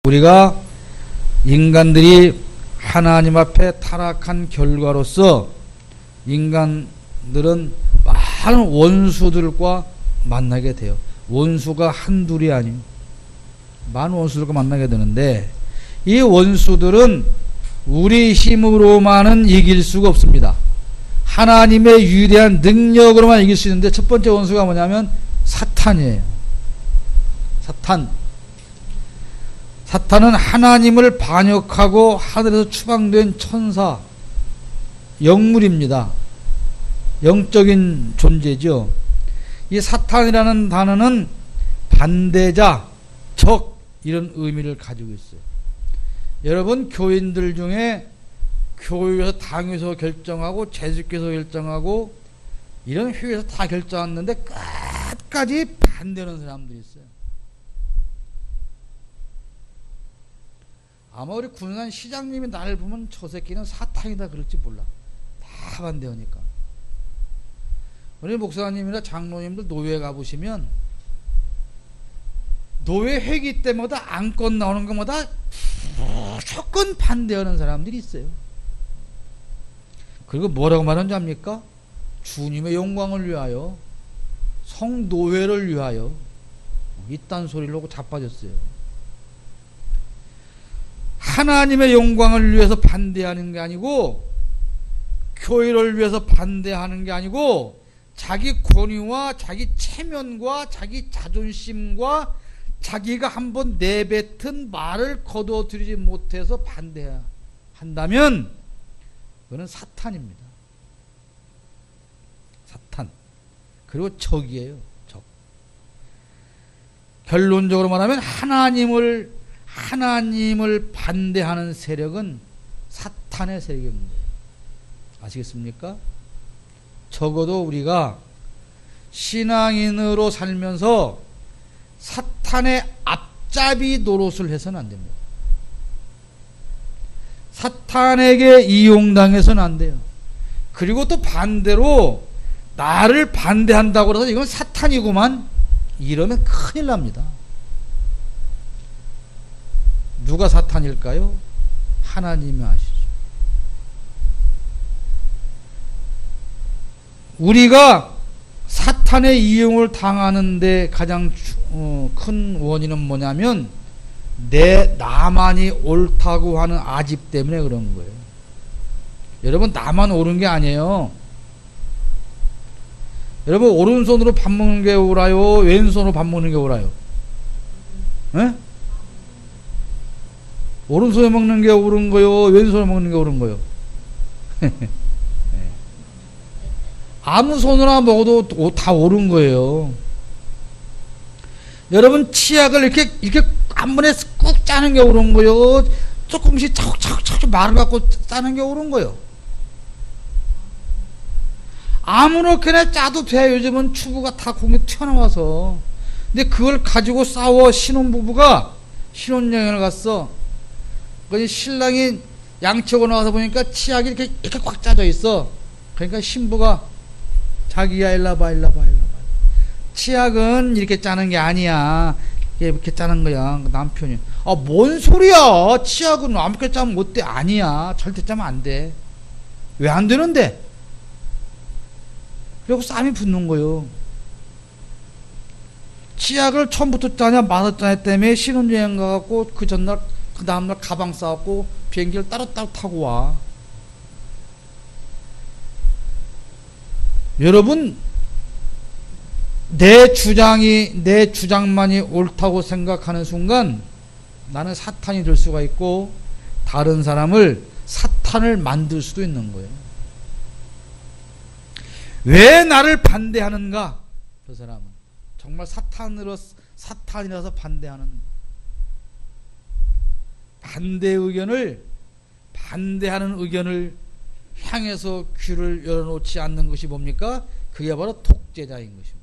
우리가 인간들이 하나님 앞에 타락한 결과로서 인간들은 많은 원수들과 만나게 돼요. 원수가 한둘이 아니에요. 많은 원수들과 만나게 되는데 이 원수들은 우리 힘으로만은 이길 수가 없습니다. 하나님의 위대한 능력으로만 이길 수 있는데 첫 번째 원수가 뭐냐면 사탄이에요. 사탄은 하나님을 반역하고 하늘에서 추방된 천사, 영물입니다. 영적인 존재죠. 이 사탄이라는 단어는 반대자, 적 이런 의미를 가지고 있어요. 여러분 교인들 중에 교회에서 당에서 결정하고 재직께서 결정하고 이런 회의에서 다 결정했는데 끝까지 반대하는 사람들이 있어요. 아마 우리 군산 시장님이 나를 보면 저 새끼는 사탄이다 그럴지 몰라. 다 반대하니까. 우리 목사님이나 장로님들 노회에 가보시면 노회 회기 때마다 안건 나오는 것마다 무조건 반대하는 사람들이 있어요. 그리고 뭐라고 말하는지 압니까? 주님의 영광을 위하여, 성노회를 위하여 이딴 소리를 하고 자빠졌어요. 하나님의 영광을 위해서 반대하는 게 아니고 교회를 위해서 반대하는 게 아니고 자기 권위와 자기 체면과 자기 자존심과 자기가 한번 내뱉은 말을 거둬들이지 못해서 반대해야 한다면 그거는 사탄입니다. 사탄. 그리고 적이에요. 적. 결론적으로 말하면 하나님을 반대하는 세력은 사탄의 세력입니다. 아시겠습니까? 적어도 우리가 신앙인으로 살면서 사탄의 앞잡이 노릇을 해서는 안 됩니다. 사탄에게 이용당해서는 안 돼요. 그리고 또 반대로 나를 반대한다고 해서 이건 사탄이구만 이러면 큰일 납니다. 누가 사탄일까요? 하나님이 아시죠. 우리가 사탄의 이용을 당하는데 가장 큰 원인은 뭐냐면 나만이 옳다고 하는 아집 때문에 그런 거예요. 여러분 나만 옳은 게 아니에요. 여러분 오른손으로 밥 먹는 게 옳아요? 왼손으로 밥 먹는 게 옳아요? 에? 오른손에 먹는 게 옳은 거요? 왼손에 먹는 게 옳은 거요? 아무 손으로 먹어도 다 옳은 거예요. 여러분 치약을 이렇게 한 번에 꾹 짜는 게 옳은 거요? 조금씩 차곡차곡 말을 갖고 짜는 게 옳은 거요? 아무렇게나 짜도 돼. 요즘은 추구가 다 공에 튀어나와서. 근데 그걸 가지고 싸워. 신혼부부가 신혼여행을 갔어. 그 신랑이 양치하고 나와서 보니까 치약이 이렇게 꽉 짜져 있어. 그러니까 신부가 자기야 일러봐. 치약은 이렇게 짜는 게 아니야. 이렇게 짜는 거야. 남편이. 아, 뭔 소리야. 치약은 아무렇게 짜면 못 돼. 아니야. 절대 짜면 안 돼. 왜 안 되는데? 그리고 쌈이 붙는 거요. 치약을 처음부터 짜냐 맛없잖아 때문에 신혼여행 가갖고 그 전날 그 다음날 가방 싸갖고 비행기를 따로따로 타고 와. 여러분 내 주장만이 옳다고 생각하는 순간 나는 사탄이 될 수가 있고 다른 사람을 사탄을 만들 수도 있는 거예요. 왜 나를 반대하는가? 그 사람은 정말 사탄이라서 반대하는 반대하는 의견을 향해서 귀를 열어놓지 않는 것이 뭡니까? 그게 바로 독재자인 것입니다.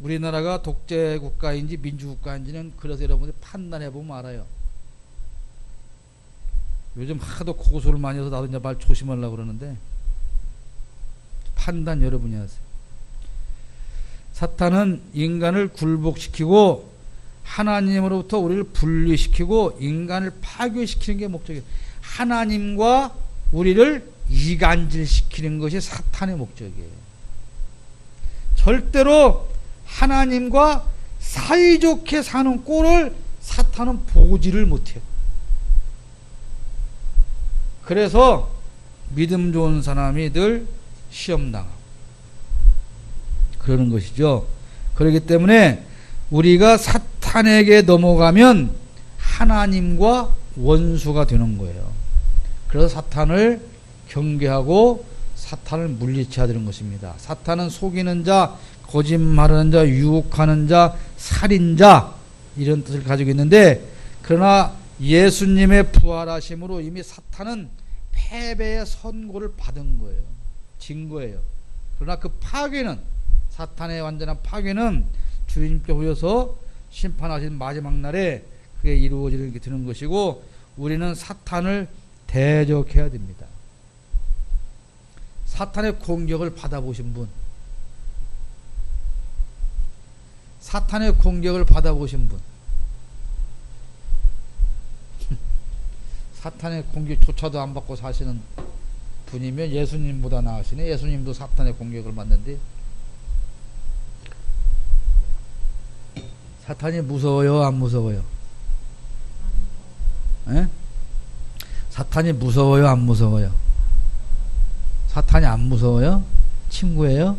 우리나라가 독재 국가인지 민주국가인지는 그래서 여러분들이 판단해보면 알아요. 요즘 하도 고소를 많이 해서 나도 이제 말 조심하려고 그러는데 판단 여러분이 하세요. 사탄은 인간을 굴복시키고 하나님으로부터 우리를 분리시키고 인간을 파괴시키는 게 목적이에요. 하나님과 우리를 이간질시키는 것이 사탄의 목적이에요. 절대로 하나님과 사이좋게 사는 꼴을 사탄은 보지를 못해요. 그래서 믿음 좋은 사람이 늘 시험당하고 그러는 것이죠. 그렇기 때문에 우리가 사탄에게 넘어가면 하나님과 원수가 되는 거예요. 그래서 사탄을 경계하고 사탄을 물리쳐야 되는 것입니다. 사탄은 속이는 자, 거짓말하는 자, 유혹하는 자, 살인자 이런 뜻을 가지고 있는데, 그러나 예수님의 부활하심으로 이미 사탄은 패배의 선고를 받은 거예요. 진 거예요. 그러나 그 파괴는, 사탄의 완전한 파괴는 주님께 오셔서 심판하신 마지막 날에 그게 이루어지게 되는 것이고, 우리는 사탄을 대적해야 됩니다. 사탄의 공격을 받아보신 분, 사탄의 공격을 받아보신 분, 사탄의 공격조차도 안 받고 사시는 분이면 예수님보다 나으시네. 예수님도 사탄의 공격을 받는데, 사탄이 무서워요, 안 무서워요? 에? 사탄이 무서워요, 안 무서워요? 사탄이 안 무서워요? 친구예요?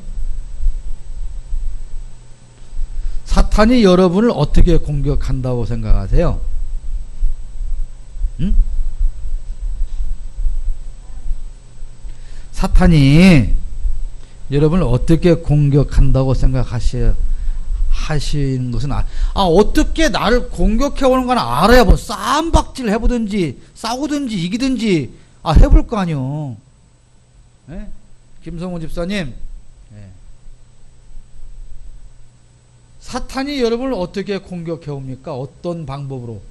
사탄이 여러분을 어떻게 공격한다고 생각하세요? 응? 사탄이 여러분을 어떻게 공격한다고 생각하시는 것은 어떻게 나를 공격해 오는 건 알아야 뭐 싸움박질 해보든지 싸우든지 이기든지 해볼 거 아니요. 네? 김성훈 집사님, 네. 사탄이 여러분을 어떻게 공격해 옵니까? 어떤 방법으로?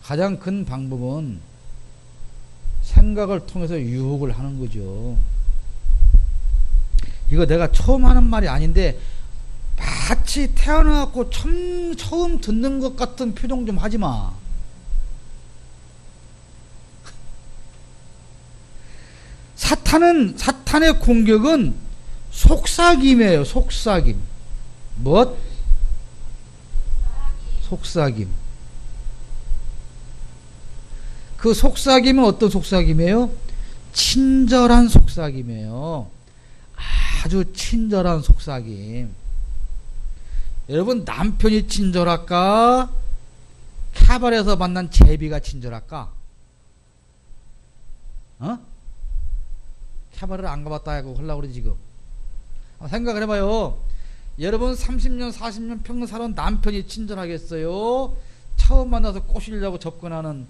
가장 큰 방법은 생각을 통해서 유혹을 하는 거죠. 이거 내가 처음 하는 말이 아닌데 마치 태어나갖고 처음 듣는 것 같은 표정 좀 하지 마. 사탄의 공격은 속삭임이에요. 속삭임. 무엇? 속삭임. 그 속삭임은 어떤 속삭임이에요? 친절한 속삭임이에요. 아주 친절한 속삭임. 여러분, 남편이 친절할까? 카바레에서 만난 제비가 친절할까? 카바레를 안 가봤다 하고 하려고 그러지 지금. 생각을 해봐요. 여러분 30년 40년 평생 살아온 남편이 친절하겠어요? 처음 만나서 꼬시려고 접근하는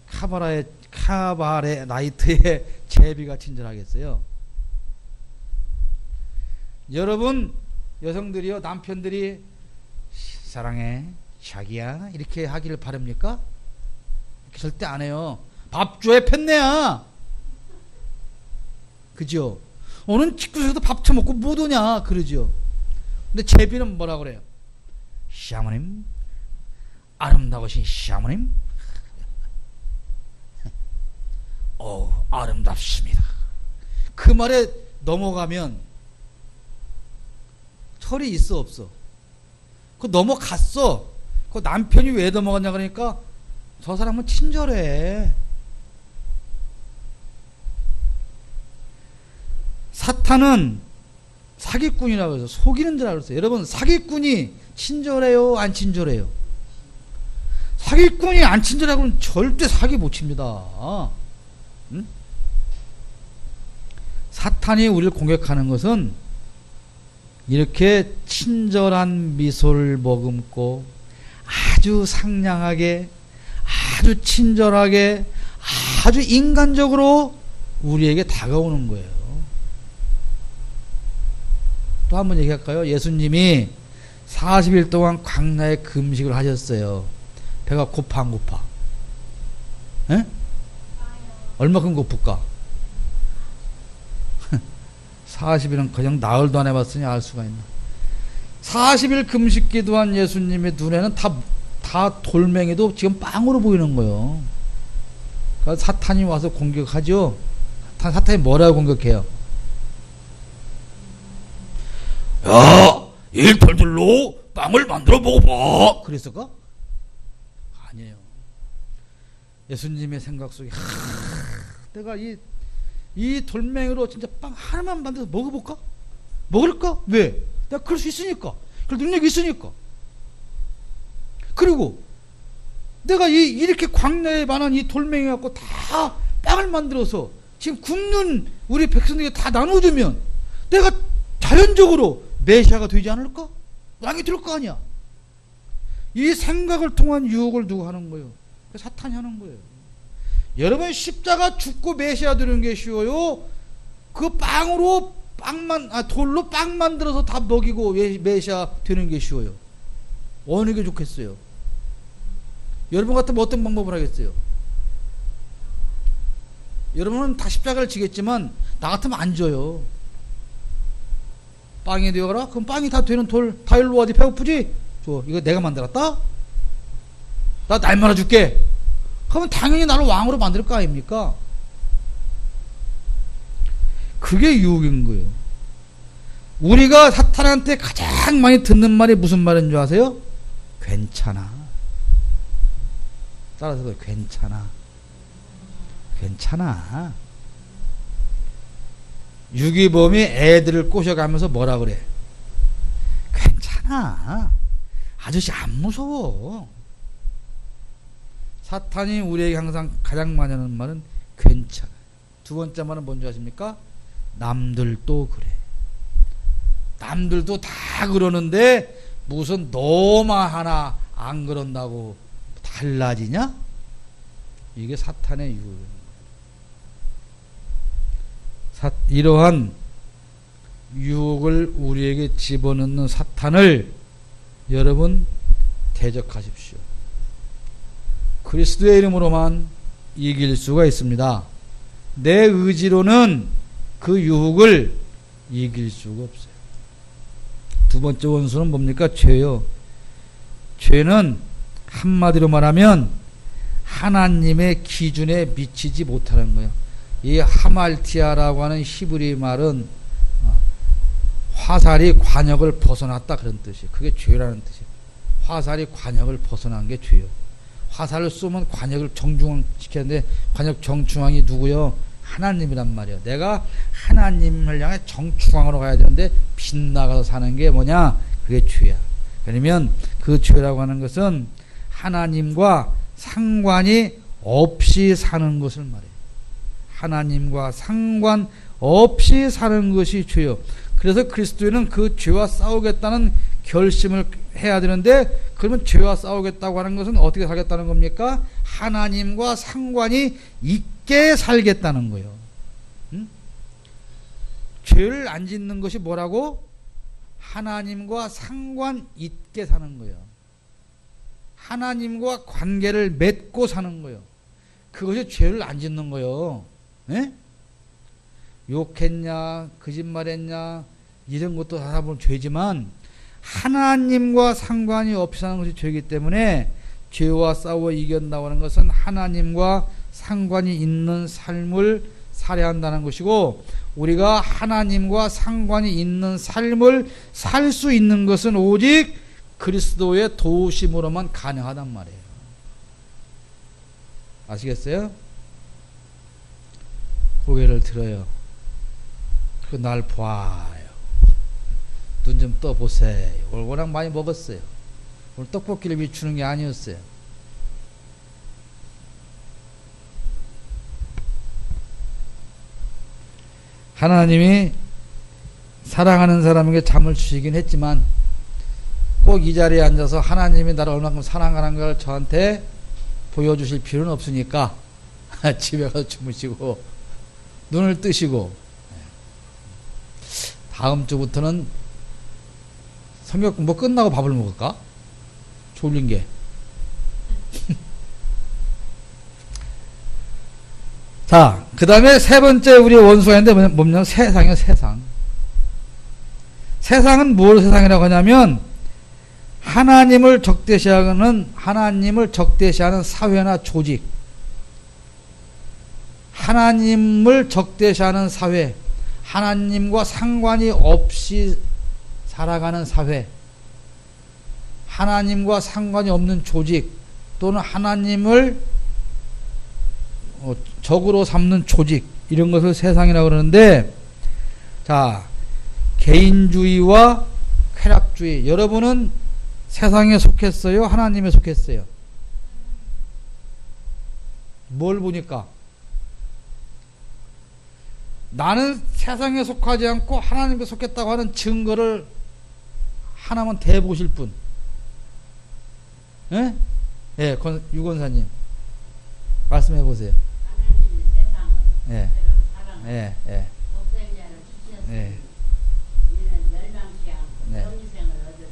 카바레 나이트의 제비가 친절하겠어요? 여러분 여성들이요, 남편들이 사랑해 자기야 이렇게 하기를 바랍니까? 절대 안 해요. 밥 줘야 폈네야. 그죠? 오늘 집구석에서 밥 처먹고 못 오냐 그러죠. 근데 제비는 뭐라 그래요? 시아버님, 아름다우신 시아버님, 아름답습니다. 그 말에 넘어가면 철이 있어 없어? 그 넘어갔어. 그 남편이 왜 넘어갔냐 그러니까 저 사람은 친절해. 사탄은 사기꾼이라고 해서 속이는 줄 알았어요. 여러분, 사기꾼이 친절해요, 안 친절해요? 사기꾼이 안 친절하고는 절대 사기 못 칩니다. 응? 사탄이 우리를 공격하는 것은 이렇게 친절한 미소를 머금고 아주 상냥하게, 아주 친절하게, 아주 인간적으로 우리에게 다가오는 거예요. 또 한번 얘기할까요? 예수님이 40일 동안 광야에 금식을 하셨어요. 배가 고파 안 고파? 에? 얼마큼 고플까? 40일은 그냥 나흘도 안 해봤으니 알 수가 있나. 40일 금식 기도한 예수님의 눈에는 다 돌멩이도 지금 빵으로 보이는 거예요. 그러니까 사탄이 와서 공격하죠. 사탄이 뭐라고 공격해요? 야, 이 돌들로 빵을 만들어 먹어봐. 그랬을까? 아니에요. 예수님의 생각 속에 내가 이 돌멩이로 진짜 빵 하나만 만들어서 먹어볼까? 먹을까? 왜? 내가 그럴 수 있으니까. 그럴 능력이 있으니까. 그리고 내가 이렇게 광야에 많은 이 돌멩이 갖고 다 빵을 만들어서 지금 굶는 우리 백성들에게 다 나눠주면 내가 자연적으로 메시아가 되지 않을까? 왕이 될 거 아니야. 이 생각을 통한 유혹을 누가 하는 거예요? 사탄이 하는 거예요. 여러분 십자가 죽고 메시아 되는 게 쉬워요? 그 빵으로 돌로 빵 만들어서 다 먹이고 메시아 되는 게 쉬워요? 어느 게 좋겠어요? 여러분 같으면 어떤 방법을 하겠어요? 여러분은 다 십자가를 지겠지만 나 같으면 안 져요. 빵이 되어라? 그럼 빵이 다 되는 돌 다 일로 와도 배고프지? 줘. 이거 내가 만들었다? 나 날마다 줄게. 그러면 당연히 나를 왕으로 만들 거 아닙니까? 그게 유혹인 거예요. 우리가 사탄한테 가장 많이 듣는 말이 무슨 말인 줄 아세요? 괜찮아. 따라서 그래. 괜찮아. 괜찮아. 유기범이 애들을 꼬셔가면서 뭐라 그래? 괜찮아. 아저씨 안 무서워. 사탄이 우리에게 항상 가장 많이 하는 말은 괜찮아. 두 번째 말은 뭔지 아십니까? 남들도 그래. 남들도 다 그러는데 무슨 너만 하나 안 그런다고 달라지냐? 이게 사탄의 유혹입니다. 이러한 유혹을 우리에게 집어넣는 사탄을 여러분 대적하십시오. 그리스도의 이름으로만 이길 수가 있습니다. 내 의지로는 그 유혹을 이길 수가 없어요. 두 번째 원수는 뭡니까? 죄요. 죄는 한마디로 말하면 하나님의 기준에 미치지 못하는 거예요. 이 하말티아라고 하는 히브리 말은 화살이 관역을 벗어났다 그런 뜻이에요. 그게 죄라는 뜻이에요. 화살이 관역을 벗어난 게 죄요. 화살을 쏘면 관역을 정중앙시켰는데 관역 정중앙이 누구요? 하나님이란 말이에요. 내가 하나님을 향해 정중앙으로 가야 되는데 빗나가서 사는 게 뭐냐? 그게 죄야. 그러면 그 죄라고 하는 것은 하나님과 상관이 없이 사는 것을 말해요. 하나님과 상관없이 사는 것이 죄요. 그래서 그리스도인은 그 죄와 싸우겠다는 결심을 해야 되는데, 그러면 죄와 싸우겠다고 하는 것은 어떻게 살겠다는 겁니까? 하나님과 상관이 있게 살겠다는 거예요. 응? 죄를 안 짓는 것이 뭐라고? 하나님과 상관 있게 사는 거예요. 하나님과 관계를 맺고 사는 거예요. 그것이 죄를 안 짓는 거예요. 에? 욕했냐, 거짓말했냐, 이런 것도 다 보면 죄지만 하나님과 상관이 없이 사는 것이 죄이기 때문에 죄와 싸워 이겨나가는 하는 것은 하나님과 상관이 있는 삶을 살아야 한다는 것이고, 우리가 하나님과 상관이 있는 삶을 살 수 있는 것은 오직 그리스도의 도우심으로만 가능하단 말이에요. 아시겠어요? 고개를 들어요. 그 날 봐요. 눈 좀 떠보세요. 오늘 워낙 많이 먹었어요. 오늘 떡볶이를 비추는 게 아니었어요. 하나님이 사랑하는 사람에게 잠을 주시긴 했지만 꼭 이 자리에 앉아서 하나님이 나를 얼마큼 사랑하는 걸 저한테 보여주실 필요는 없으니까 집에 가서 주무시고 눈을 뜨시고, 다음 주부터는 성경 공부 끝나고 밥을 먹을까? 졸린 게. 자, 그 다음에 세 번째 우리 원수가 있는데 뭐냐면 세상이요, 세상. 세상은 뭘 세상이라고 하냐면 하나님을 적대시하는 사회나 조직, 하나님을 적대시하는 사회, 하나님과 상관이 없이 살아가는 사회, 하나님과 상관이 없는 조직 또는 하나님을 적으로 삼는 조직, 이런 것을 세상이라고 그러는데, 자, 개인주의와 쾌락주의, 여러분은 세상에 속했어요? 하나님에 속했어요? 뭘 보니까? 나는 세상에 속하지 않고 하나님에 속했다고 하는 증거를 하나만 대보실 분. 예? 예, 유권사님. 말씀해 보세요. 하나님의 세상을 예. 사랑을 예, 예. 독생자를 주셨으니 예. 우리는 멸망치 않고 네. 영생을 얻으리.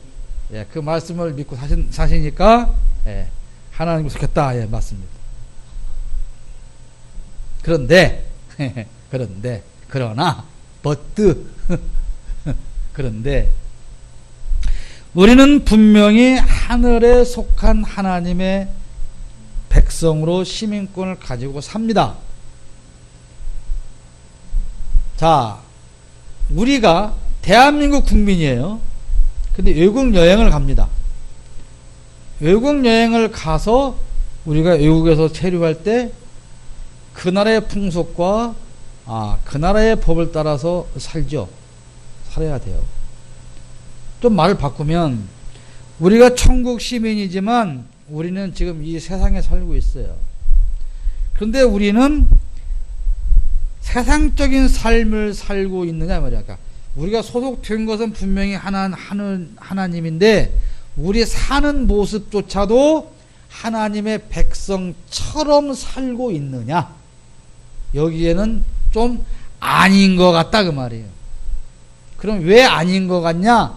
예, 그 말씀을 믿고 사시니까, 예, 하나님을 속했다. 예, 맞습니다. 그런데, 그러나, 그런데, 우리는 분명히 하늘에 속한 하나님의 백성으로 시민권을 가지고 삽니다. 자, 우리가 대한민국 국민이에요. 근데 외국 여행을 갑니다. 외국 여행을 가서 우리가 외국에서 체류할 때 그 나라의 풍속과 그 나라의 법을 따라서 살죠. 살아야 돼요. 좀 말을 바꾸면 우리가 천국 시민이지만 우리는 지금 이 세상에 살고 있어요. 그런데 우리는 세상적인 삶을 살고 있느냐 말이야. 그러니까 우리가 소속된 것은 분명히 하나님인데 우리 사는 모습조차도 하나님의 백성처럼 살고 있느냐? 여기에는 좀 아닌 것 같다 그 말이에요. 그럼 왜 아닌 것 같냐?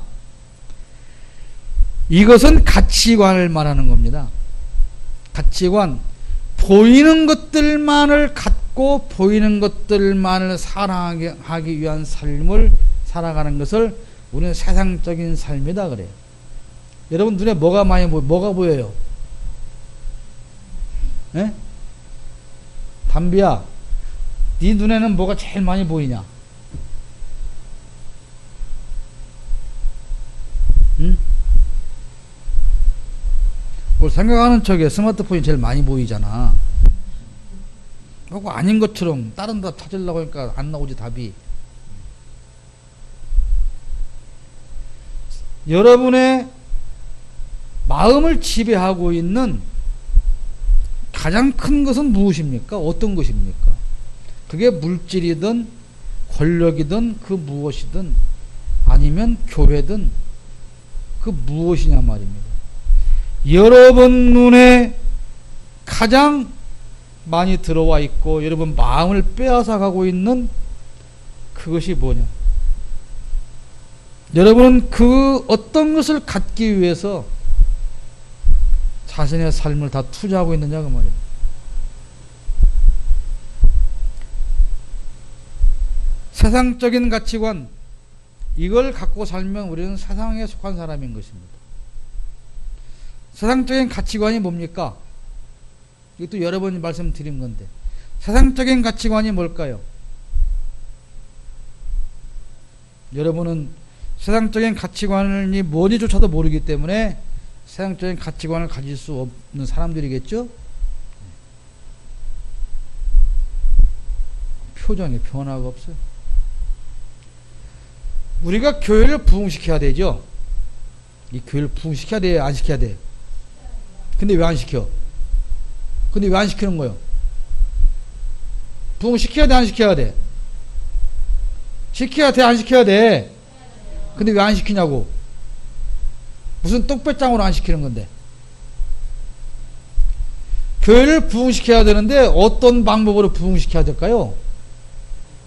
이것은 가치관을 말하는 겁니다. 가치관. 보이는 것들만을 갖고 보이는 것들만을 사랑하기 위한 삶을 살아가는 것을 우리는 세상적인 삶이다 그래요. 여러분 눈에 뭐가 많이 뭐가 보여요? 예? 담비야, 네 눈에는 뭐가 제일 많이 보이냐? 응? 뭘 생각하는 척에 스마트폰이 제일 많이 보이잖아. 그거 아닌 것처럼 다른 답 찾으려고 하니까 안 나오지 답이. 여러분의 마음을 지배하고 있는 가장 큰 것은 무엇입니까? 어떤 것입니까? 그게 물질이든 권력이든 그 무엇이든 아니면 교회든 그 무엇이냐 말입니다. 여러분 눈에 가장 많이 들어와 있고 여러분 마음을 빼앗아 가고 있는 그것이 뭐냐? 여러분은 그 어떤 것을 갖기 위해서 자신의 삶을 다 투자하고 있느냐 그 말입니다. 세상적인 가치관, 이걸 갖고 살면 우리는 세상에 속한 사람인 것입니다. 세상적인 가치관이 뭡니까? 이것도 여러 번 말씀드린 건데, 세상적인 가치관이 뭘까요? 여러분은 세상적인 가치관이 뭔지조차도 모르기 때문에 세상적인 가치관을 가질 수 없는 사람들이겠죠? 표정에 변화가 없어요. 우리가 교회를 부흥시켜야 되죠? 이 교회를 부흥시켜야 돼, 안 시켜야 돼? 근데 왜 안 시켜? 근데 왜 안 시키는 거예요? 부흥시켜야 돼, 안 시켜야 돼? 시켜야 돼, 안 시켜야 돼? 근데 왜 안 시키냐고? 무슨 똑배짱으로 안 시키는 건데? 교회를 부흥시켜야 되는데 어떤 방법으로 부흥시켜야 될까요?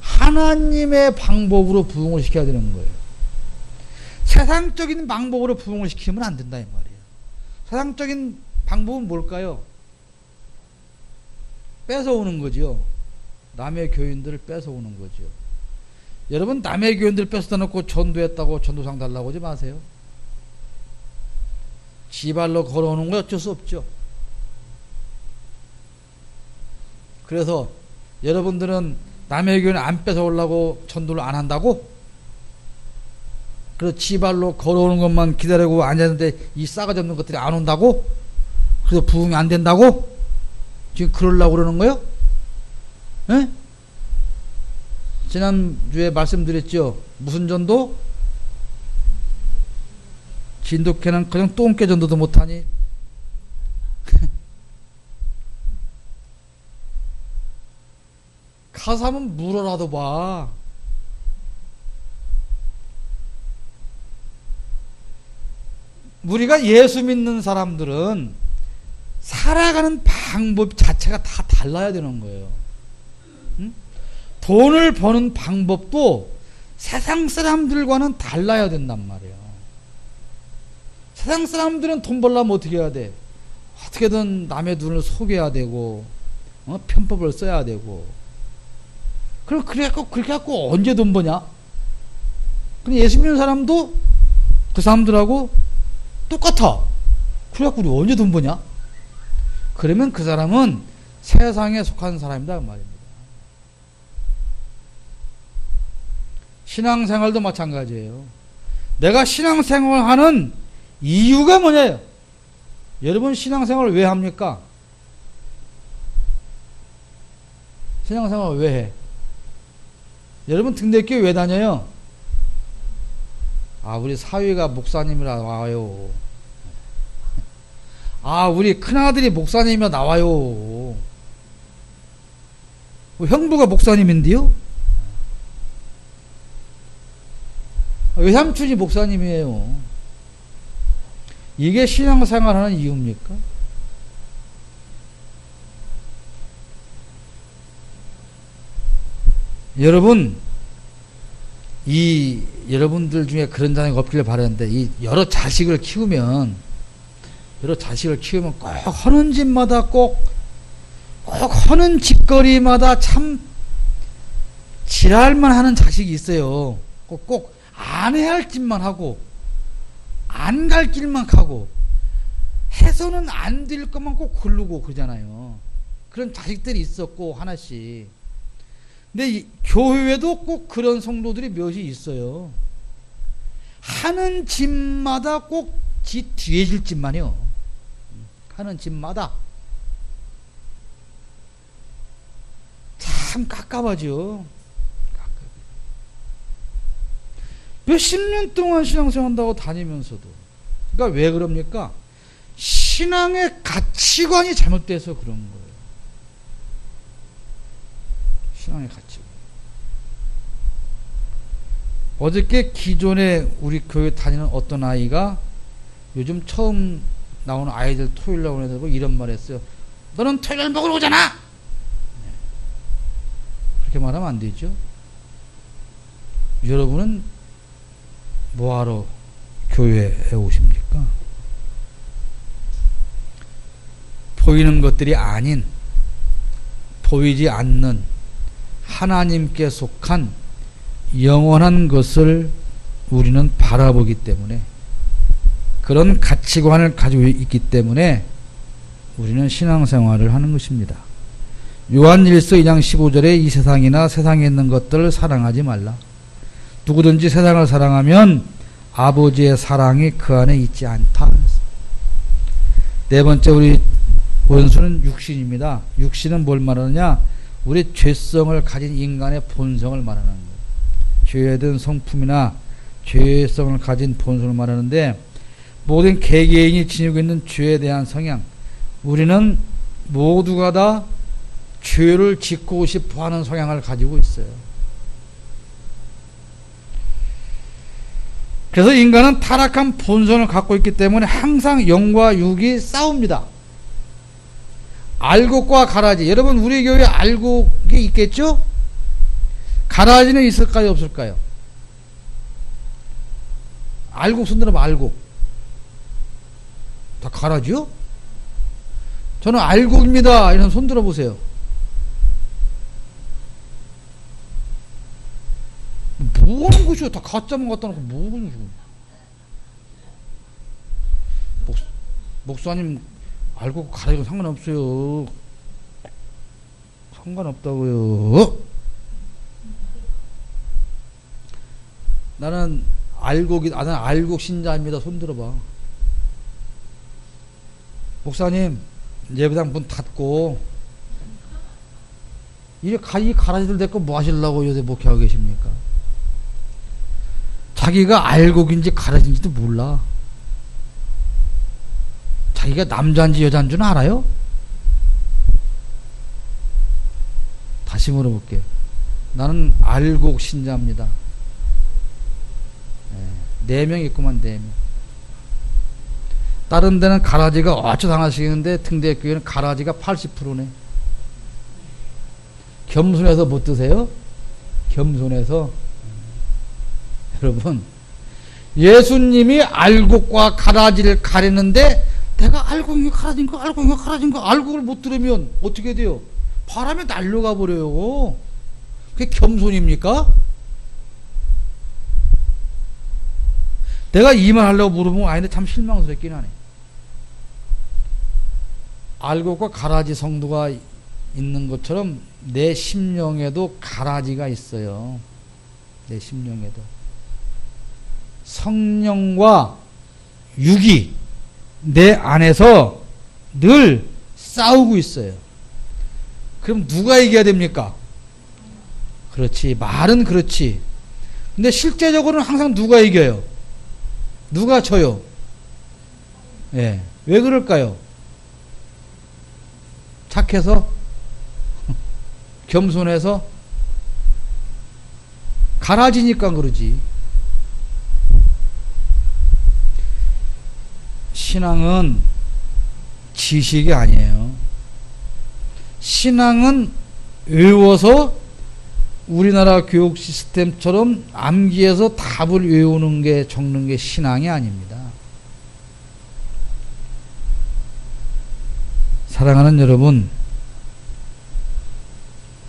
하나님의 방법으로 부흥을 시켜야 되는 거예요. 세상적인 방법으로 부흥을 시키면 안 된다 이 말이에요. 세상적인 방법은 뭘까요? 뺏어오는 거죠. 남의 교인들을 뺏어오는 거죠. 여러분 남의 교인들 뺏어다 놓고 전도했다고 전도상 달라고 하지 마세요. 지발로 걸어오는 거 어쩔 수 없죠. 그래서 여러분들은 남의 교인 안 뺏어오려고 전도를 안 한다고? 그래서 지발로 걸어오는 것만 기다리고 앉았는데 이 싸가지 없는 것들이 안 온다고? 그래서 부흥이 안 된다고? 지금 그러려고 그러는 거예요? 예? 지난주에 말씀드렸죠. 무슨 전도? 진돗개는 그냥 똥개 전도도 못하니 가서 한번 물어라도 봐. 우리가 예수 믿는 사람들은 살아가는 방법 자체가 다 달라야 되는 거예요. 응? 돈을 버는 방법도 세상 사람들과는 달라야 된단 말이에요. 세상 사람들은 돈 벌려면 어떻게 해야 돼? 어떻게든 남의 눈을 속여야 되고, 편법을 써야 되고. 그럼 그렇게 갖고 언제 돈 버냐? 근데 예수 믿는 사람도 그 사람들하고 똑같아. 그래갖고 우리 언제 돈 버냐? 그러면 그 사람은 세상에 속한 사람이다 그 말입니다. 신앙생활도 마찬가지예요. 내가 신앙생활하는 이유가 뭐냐요? 여러분 신앙생활을 왜 합니까? 신앙생활을 왜 해? 여러분 등대교회 왜 다녀요? 아, 우리 사위가 목사님이라 와요. 아, 우리 큰아들이 목사님이라 나와요. 형부가 목사님인데요? 외삼촌이 목사님이에요. 이게 신앙생활하는 이유입니까? 여러분, 여러분들 중에 그런 자녀가 없기를 바라는데, 여러 자식을 키우면 꼭 하는 집마다 꼭 하는 짓거리마다 참 지랄만 하는 자식이 있어요. 꼭 안 해야 할 짓만 하고, 안 갈 길만 가고, 해서는 안 될 것만 꼭 고르고 그러잖아요. 그런 자식들이 있었고, 하나씩. 근데 교회에도 꼭 그런 성도들이 몇이 있어요. 하는 집마다 꼭 지 뒤에 질 짓만요. 하는 집마다. 참 깝깝하죠. 몇십 년 동안 신앙생활 한다고 다니면서도. 그러니까 왜 그럽니까? 신앙의 가치관이 잘못돼서 그런 거예요. 신앙의 가치관. 어저께 기존에 우리 교회 다니는 어떤 아이가 요즘 처음 나오는 아이들 토요일 날 오는 애들 이런 말 했어요. 너는 토요일 먹으러 오잖아! 그렇게 말하면 안 되죠. 여러분은 뭐하러 교회에 오십니까? 보이는 것들이 아닌, 보이지 않는 하나님께 속한 영원한 것을 우리는 바라보기 때문에, 그런 가치관을 가지고 있기 때문에 우리는 신앙생활을 하는 것입니다. 요한일서 2장 15절에 이 세상이나 세상에 있는 것들을 사랑하지 말라. 누구든지 세상을 사랑하면 아버지의 사랑이 그 안에 있지 않다. 네 번째, 우리 원수는 육신입니다. 육신은 뭘 말하느냐? 우리 죄성을 가진 인간의 본성을 말하는 거예요. 죄에 대한 성품이나 죄성을 가진 본성을 말하는데, 모든 개개인이 지니고 있는 죄에 대한 성향, 우리는 모두가 다 죄를 짓고 싶어 하는 성향을 가지고 있어요. 그래서 인간은 타락한 본성을 갖고 있기 때문에 항상 영과 육이 싸웁니다. 알곡과 가라지. 여러분, 우리 교회에 알곡이 있겠죠? 가라지는 있을까요, 없을까요? 알곡 손 들어봐. 알곡 다 가라지요? 저는 알곡입니다. 이런 손 들어보세요. 없어요. 다 가짜만 갖다 놓고 뭐고 지금. 목사님 알고 가라고 상관없어요. 상관없다고요. 나는 알곡 신자입니다. 손 들어봐. 목사님 예배당 문 닫고 이 가라지들 데리고 뭐 하시려고 요새 목회하고 계십니까? 자기가 알곡인지 가라지인지도 몰라. 자기가 남자인지 여자인 줄 알아요? 다시 물어볼게요. 나는 알곡 신자입니다. 4명 있구만, 4명. 다른 데는 가라지가 어쩌 당하시겠는데 등대교회는 가라지가 80%네. 겸손해서 못 드세요? 겸손해서. 여러분, 예수님이 알곡과 가라지를 가리는데 내가 알곡이 가라진 거 알곡을 못 들으면 어떻게 돼요? 바람에 날려가 버려요. 그게 겸손입니까? 내가 이 말 하려고 물어보면 아닌데 참 실망스럽긴 하네. 알곡과 가라지 성도가 있는 것처럼 내 심령에도 가라지가 있어요. 내 심령에도. 성령과 육이 내 안에서 늘 싸우고 있어요. 그럼 누가 이겨야 됩니까? 그렇지. 말은 그렇지. 근데 실제적으로는 항상 누가 이겨요? 누가 져요? 예. 왜 그럴까요? 착해서? 겸손해서? 가라지니까 그러지. 신앙은 지식이 아니에요. 신앙은 외워서 우리나라 교육 시스템처럼 암기해서 답을 외우는 게 적는 게 신앙이 아닙니다. 사랑하는 여러분,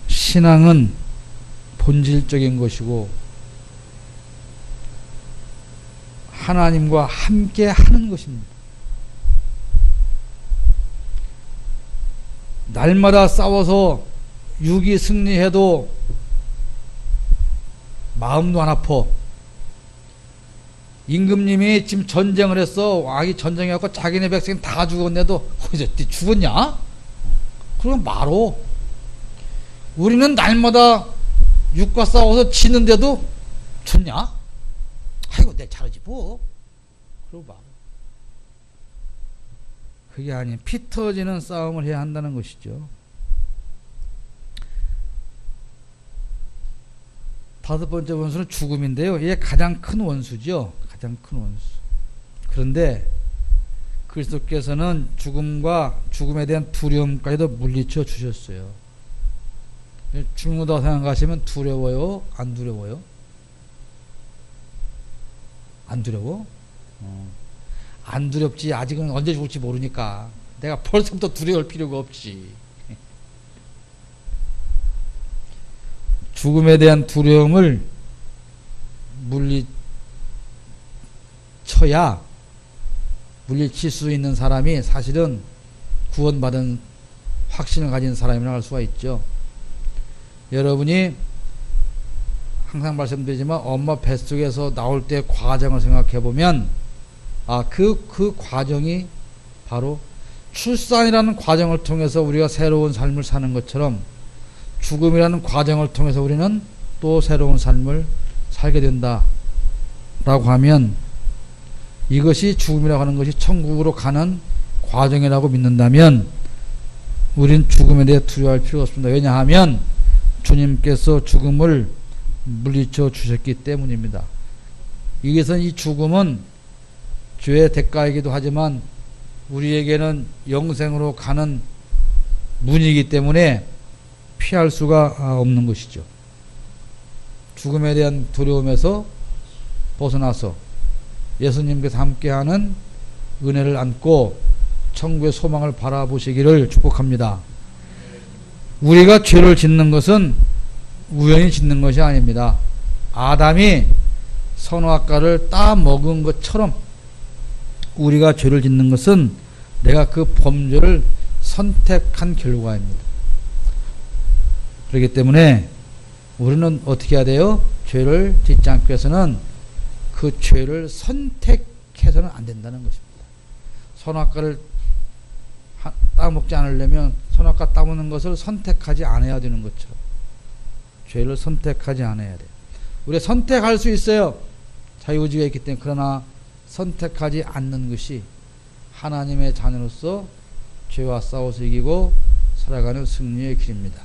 신앙은 본질적인 것이고 하나님과 함께 하는 것입니다. 날마다 싸워서 육이 승리해도 마음도 안 아파. 임금님이 지금 전쟁을 했어. 왕이 전쟁해갖고 자기네 백성 다 죽었는데도 죽었냐? 그럼 말어. 우리는 날마다 육과 싸워서 지는데도 좋냐? 아이고 내 잘하지 뭐. 그러고 말어. 그게 아닌 피 터지는 싸움을 해야 한다는 것이죠. 5번째 원수는 죽음인데요. 이게 가장 큰 원수죠. 가장 큰 원수. 그런데 그리스도께서는 죽음과 죽음에 대한 두려움까지도 물리쳐 주셨어요. 죽는다고 생각하시면 두려워요? 안 두려워요? 안 두려워? 안 두렵지. 아직은 언제 죽을지 모르니까. 내가 벌써부터 두려울 필요가 없지. 죽음에 대한 두려움을 물리칠 수 있는 사람이 사실은 구원받은 확신을 가진 사람이라고 할 수가 있죠. 여러분이 항상 말씀드리지만 엄마 뱃속에서 나올 때 과정을 생각해 보면 그 과정이 바로 출산이라는 과정을 통해서 우리가 새로운 삶을 사는 것처럼 죽음이라는 과정을 통해서 우리는 또 새로운 삶을 살게 된다 라고 하면 이것이 죽음이라고 하는 것이 천국으로 가는 과정이라고 믿는다면 우리는 죽음에 대해 두려워할 필요가 없습니다. 왜냐하면 주님께서 죽음을 물리쳐 주셨기 때문입니다. 여기서 이 죽음은 죄의 대가이기도 하지만 우리에게는 영생으로 가는 문이기 때문에 피할 수가 없는 것이죠. 죽음에 대한 두려움에서 벗어나서 예수님께서 함께하는 은혜를 안고 천국의 소망을 바라보시기를 축복합니다. 우리가 죄를 짓는 것은 우연히 짓는 것이 아닙니다. 아담이 선악과를 따 먹은 것처럼 우리가 죄를 짓는 것은 내가 그 범죄를 선택한 결과입니다. 그렇기 때문에 우리는 어떻게 해야 돼요? 죄를 짓지 않기 위해서는 그 죄를 선택해서는 안 된다는 것입니다. 선악과를 따먹지 않으려면 선악과 따먹는 것을 선택하지 않아야 되는 것처럼 죄를 선택하지 않아야 돼요. 우리가 선택할 수 있어요. 자유의지가 있기 때문에. 그러나 선택하지 않는 것이 하나님의 자녀로서 죄와 싸워서 이기고 살아가는 승리의 길입니다.